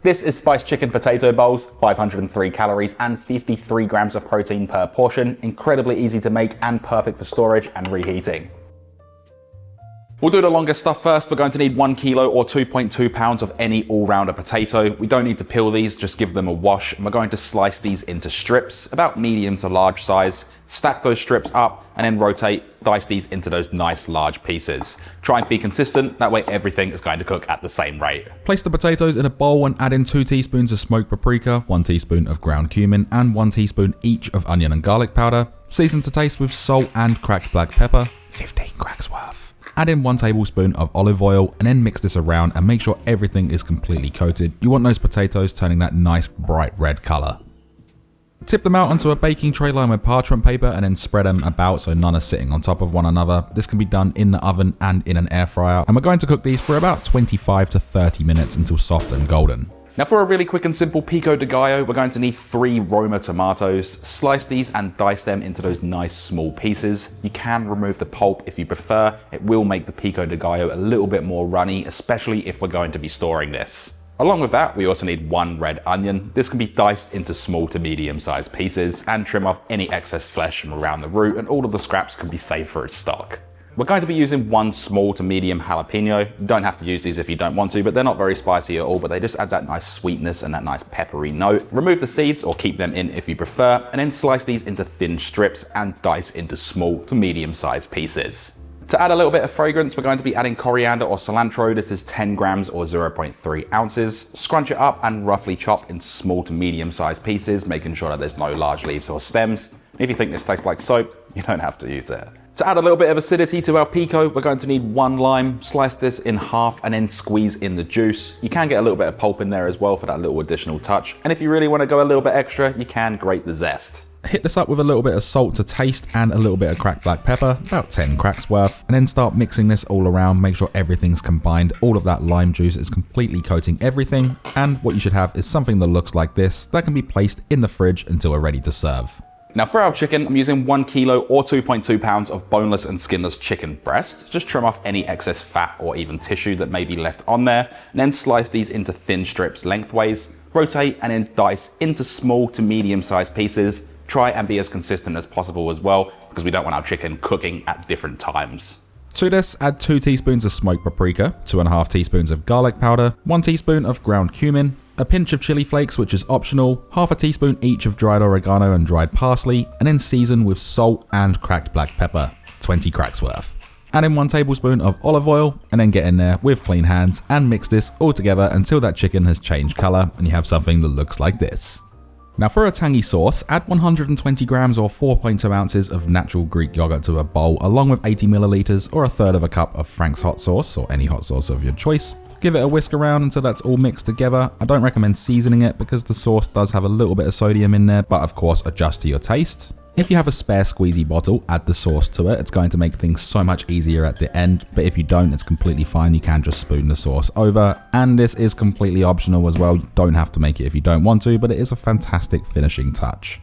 This is spiced chicken potato bowls, 503 calories and 53 grams of protein per portion. Incredibly easy to make and perfect for storage and reheating. We'll do the longest stuff first. We're going to need 1 kilo or 2.2 pounds of any all-rounder potato. We don't need to peel these, just give them a wash. And we're going to slice these into strips, about medium to large size. Stack those strips up and then rotate, dice these into those nice large pieces. Try and be consistent, that way everything is going to cook at the same rate. Place the potatoes in a bowl and add in 2 teaspoons of smoked paprika, 1 teaspoon of ground cumin, and 1 teaspoon each of onion and garlic powder. Season to taste with salt and cracked black pepper, 15 cracks worth. Add in 1 tablespoon of olive oil and then mix this around and make sure everything is completely coated. You want those potatoes turning that nice bright red colour. Tip them out onto a baking tray lined with parchment paper and then spread them about so none are sitting on top of one another. This can be done in the oven and in an air fryer, and we're going to cook these for about 25 to 30 minutes until soft and golden. Now for a really quick and simple pico de gallo, we're going to need 3 Roma tomatoes. Slice these and dice them into those nice small pieces. You can remove the pulp if you prefer. It will make the pico de gallo a little bit more runny, especially if we're going to be storing this. Along with that, we also need 1 red onion. This can be diced into small to medium sized pieces and trim off any excess flesh from around the root, and all of the scraps can be saved for its stock. We're going to be using 1 small to medium jalapeno. You don't have to use these if you don't want to, but they're not very spicy at all, but they just add that nice sweetness and that nice peppery note. Remove the seeds or keep them in if you prefer, and then slice these into thin strips and dice into small to medium sized pieces. To add a little bit of fragrance, we're going to be adding coriander or cilantro. This is 10 grams or 0.3 ounces. Scrunch it up and roughly chop into small to medium sized pieces, making sure that there's no large leaves or stems. If you think this tastes like soap, you don't have to use it. To add a little bit of acidity to our pico, we're going to need 1 lime. Slice this in half and then squeeze in the juice. You can get a little bit of pulp in there as well for that little additional touch. And if you really want to go a little bit extra, you can grate the zest. Hit this up with a little bit of salt to taste and a little bit of cracked black pepper, about 10 cracks worth, and then start mixing this all around. Make sure everything's combined. All of that lime juice is completely coating everything, and what you should have is something that looks like this that can be placed in the fridge until we're ready to serve. Now for our chicken, I'm using 1 kilo or 2.2 pounds of boneless and skinless chicken breast. Just trim off any excess fat or even tissue that may be left on there, and then slice these into thin strips lengthways, rotate and then dice into small to medium sized pieces. Try and be as consistent as possible as well, because we don't want our chicken cooking at different times. To this, add 2 teaspoons of smoked paprika, 2.5 teaspoons of garlic powder, 1 teaspoon of ground cumin, a pinch of chili flakes, which is optional, half a teaspoon each of dried oregano and dried parsley, and then season with salt and cracked black pepper, 20 cracks worth. Add in 1 tablespoon of olive oil, and then get in there with clean hands and mix this all together until that chicken has changed colour and you have something that looks like this. Now for a tangy sauce, add 120 grams or 4.2 ounces of natural Greek yogurt to a bowl, along with 80 milliliters or 1/3 of a cup of Frank's hot sauce or any hot sauce of your choice. Give it a whisk around until that's all mixed together. I don't recommend seasoning it because the sauce does have a little bit of sodium in there, but of course adjust to your taste. If you have a spare squeezy bottle, add the sauce to it. It's going to make things so much easier at the end, but if you don't, it's completely fine. You can just spoon the sauce over, and this is completely optional as well. You don't have to make it if you don't want to, but it is a fantastic finishing touch.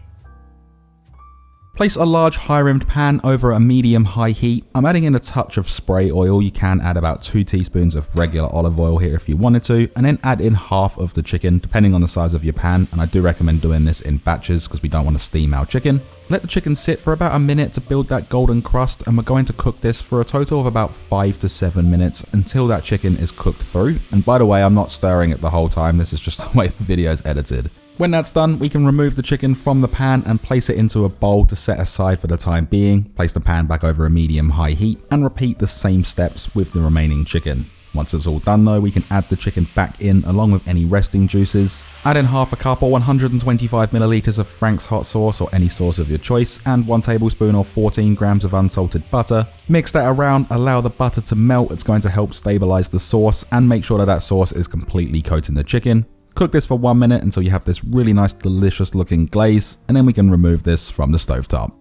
Place a large high-rimmed pan over a medium-high heat. I'm adding in a touch of spray oil. You can add about 2 teaspoons of regular olive oil here if you wanted to, and then add in half of the chicken, depending on the size of your pan, and I do recommend doing this in batches because we don't want to steam our chicken. Let the chicken sit for about a minute to build that golden crust, and we're going to cook this for a total of about 5 to 7 minutes until that chicken is cooked through. And by the way, I'm not stirring it the whole time. This is just the way the video is edited. When that's done, we can remove the chicken from the pan and place it into a bowl to set aside for the time being. Place the pan back over a medium-high heat and repeat the same steps with the remaining chicken. Once it's all done though, we can add the chicken back in along with any resting juices. Add in half a cup or 125 milliliters of Frank's hot sauce or any sauce of your choice, and 1 tablespoon or 14 grams of unsalted butter. Mix that around, allow the butter to melt. It's going to help stabilize the sauce and make sure that that sauce is completely coating the chicken. Cook this for 1 minute until you have this really nice, delicious looking glaze, and then we can remove this from the stovetop.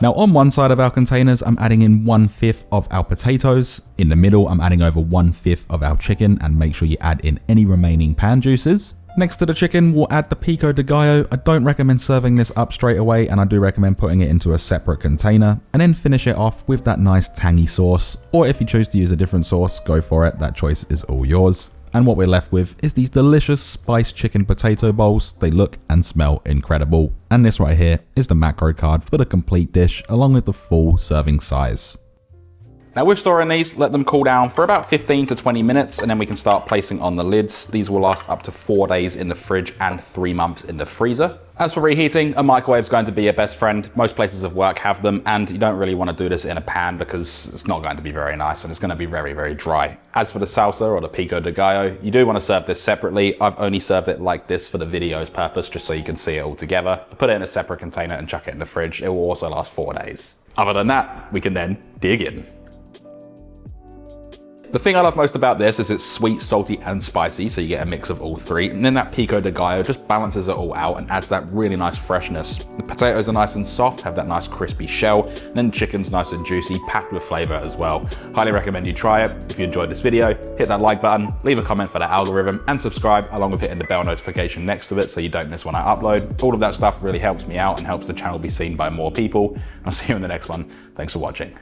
Now on one side of our containers, I'm adding in 1/5 of our potatoes. In the middle, I'm adding over 1/5 of our chicken, and make sure you add in any remaining pan juices. Next to the chicken, we'll add the pico de gallo. I don't recommend serving this up straight away, and I do recommend putting it into a separate container, and then finish it off with that nice tangy sauce. Or if you choose to use a different sauce, go for it. That choice is all yours. and what we're left with is these delicious spiced chicken potato bowls. They look and smell incredible. And this right here is the macro card for the complete dish along with the full serving size. Now with storing these, let them cool down for about 15 to 20 minutes and then we can start placing on the lids. These will last up to 4 days in the fridge and 3 months in the freezer. As for reheating, a microwave is going to be your best friend. Most places of work have them and you don't really want to do this in a pan because it's not going to be very nice and it's going to be very, very dry. As for the salsa or the pico de gallo, you do want to serve this separately. I've only served it like this for the video's purpose, just so you can see it all together. Put it in a separate container and chuck it in the fridge. It will also last 4 days. Other than that, we can then dig in. The thing I love most about this is it's sweet, salty, and spicy, so you get a mix of all three. And then that pico de gallo just balances it all out and adds that really nice freshness. The potatoes are nice and soft, have that nice crispy shell, and then chicken's nice and juicy, packed with flavor as well. Highly recommend you try it. If you enjoyed this video, hit that like button, leave a comment for the algorithm, and subscribe along with hitting the bell notification next to it so you don't miss when I upload. All of that stuff really helps me out and helps the channel be seen by more people. I'll see you in the next one. Thanks for watching.